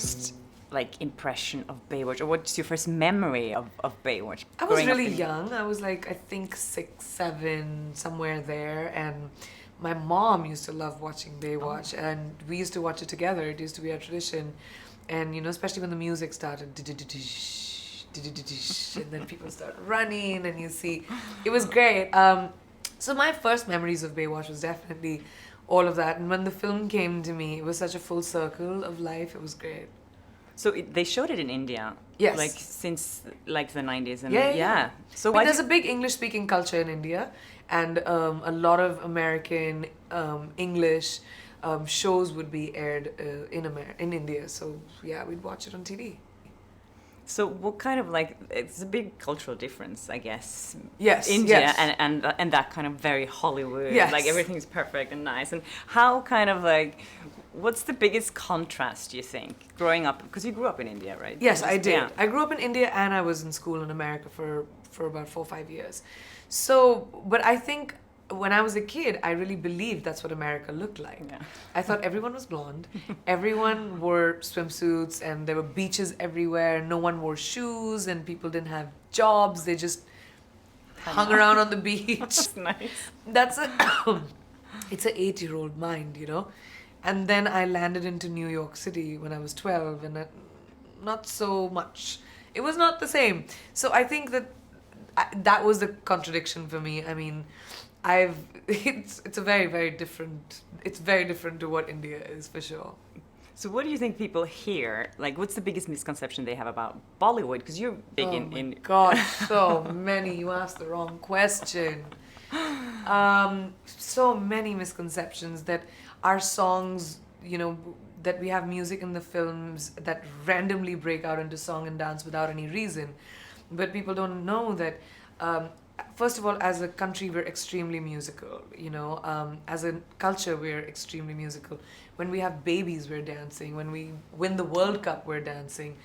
first like impression of Baywatch, or what's your first memory of Baywatch? I was growing up really in- young. I was like, I think 6, 7, somewhere there. And my mom used to love watching Baywatch, and we used to watch it together. It used to be our tradition. And, you know, especially when the music started, and then people start running, and you see, it was great. So my first memories of Baywatch was definitely all of that. And when the film came to me, it was such a full circle of life. It was great. So they showed it in India, Yes. like since like the 90s, and Yeah. So I mean, why there's a big English-speaking culture in India, and a lot of American English shows would be aired in India. So yeah, we'd watch it on TV. So what kind of like, it's a big cultural difference, I guess. Yes, India yes. and that kind of very Hollywood, Yes. like everything's perfect and nice. And how kind of like, what's the biggest contrast, you think, growing up? Because you grew up in India, right? Yes, I did. Yeah. I grew up in India, and I was in school in America for about 4 or 5 years. So, but I think when I was a kid, I really believed that's what America looked like. Yeah. I thought everyone was blonde, everyone wore swimsuits, and there were beaches everywhere. No one wore shoes, and people didn't have jobs. They just hung around on the beach. That's nice. That's a it's an 8-year-old mind, you know. And then I landed into New York City when I was 12, and not so much. It was not the same. So I think that was the contradiction for me. I mean, it's a very, very different. It's very different to what India is, for sure. So what do you think people hear? Like, what's the biggest misconception they have about Bollywood? Because you're big Oh in my God, so many. You asked the wrong question. So many misconceptions that our songs, you know, that we have music in the films that randomly break out into song and dance without any reason. But people don't know that, first of all, as a country, we're extremely musical, you know. As a culture, we're extremely musical. When we have babies, we're dancing. When we win the World Cup, we're dancing.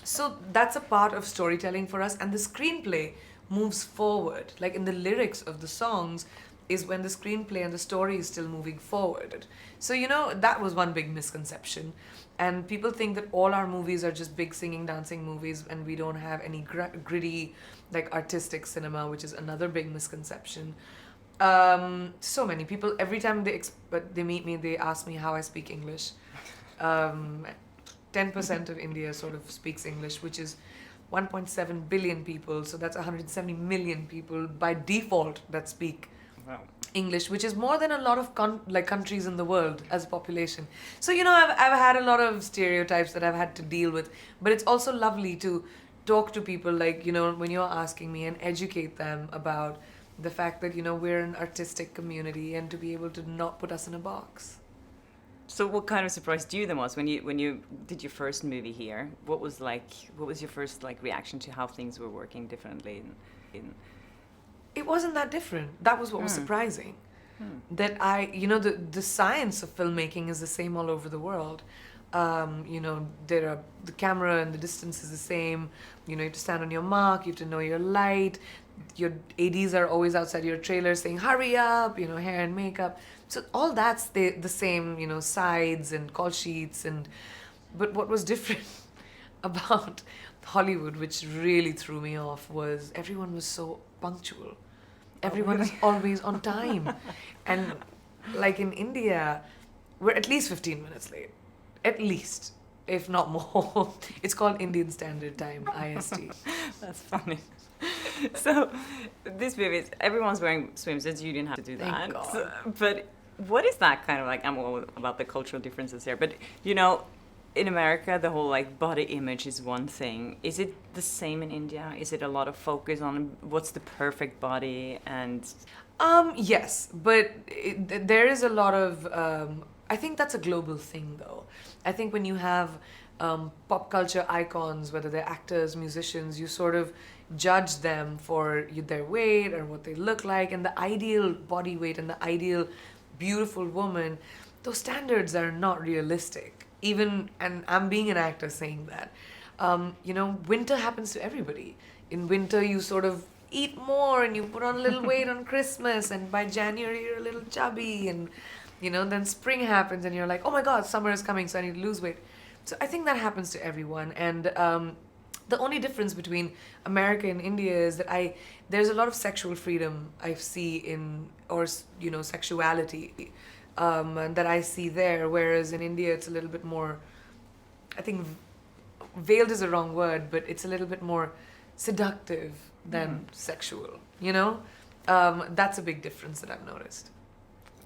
So that's a part of storytelling for us. And the screenplay moves forward. Like in the lyrics of the songs is when the screenplay and the story is still moving forward. So, you know, that was one big misconception. And people think that all our movies are just big singing, dancing movies, and we don't have any gritty, like, artistic cinema, which is another big misconception. So many people, every time they meet me, they ask me how I speak English. 10% of India sort of speaks English, which is 1.7 billion people. So that's 170 million people by default that speak Wow. English, which is more than a lot of countries in the world as a population. So, you know, I've had a lot of stereotypes that I've had to deal with, but it's also lovely to talk to people, like, you know, when you're asking me, and educate them about the fact that, you know, we're an artistic community, and to be able to not put us in a box. So what kind of surprised you the most when you did your first movie here? What was your first like reaction to how things were working differently in It wasn't that different. That was what was surprising. That you know, the science of filmmaking is the same all over the world. You know, the camera and the distance is the same. You know, you have to stand on your mark, you have to know your light. Your ADs are always outside your trailer saying, hurry up, you know, hair and makeup. So all that's the same, you know, sides and call sheets. But what was different about Hollywood, which really threw me off, was everyone was so punctual. Everyone is always on time. And like in India, we're at least 15 minutes late. At least, if not more. It's called Indian Standard Time, IST. That's funny. So this movie, everyone's wearing swimsuits. You didn't have to do that. Thank God. So, but what is that kind of like? I'm all about the cultural differences here, but you know, in America, the whole like body image is one thing. Is it the same in India? Is it a lot of focus on what's the perfect body and? Yes, but there is a lot of. I think that's a global thing, though. I think when you have pop culture icons, whether they're actors, musicians, you sort of judge them for their weight or what they look like, and the ideal body weight and the ideal beautiful woman. Those standards are not realistic. Even, and I'm being an actor saying that, you know, winter happens to everybody. In winter, you sort of eat more and you put on a little weight on Christmas, and by January, you're a little chubby, and, you know, then spring happens and you're like, oh my God, summer is coming, so I need to lose weight. So I think that happens to everyone, and the only difference between America and India is that there's a lot of sexual freedom I see in, or you know, sexuality that I see there, whereas in India it's a little bit more, I think veiled is a wrong word, but it's a little bit more seductive than sexual, you know? That's a big difference that I've noticed.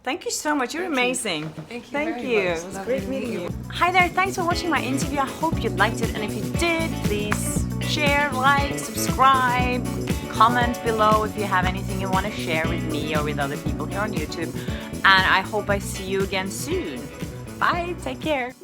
Thank you so much. You're amazing. Thank you. Thank very you. much. It was Lovely great to meet meeting you. Hi there. Thanks for watching my interview. I hope you liked it. And if you did, please share, like, subscribe, comment below if you have anything you want to share with me or with other people here on YouTube. And I hope I see you again soon. Bye. Take care.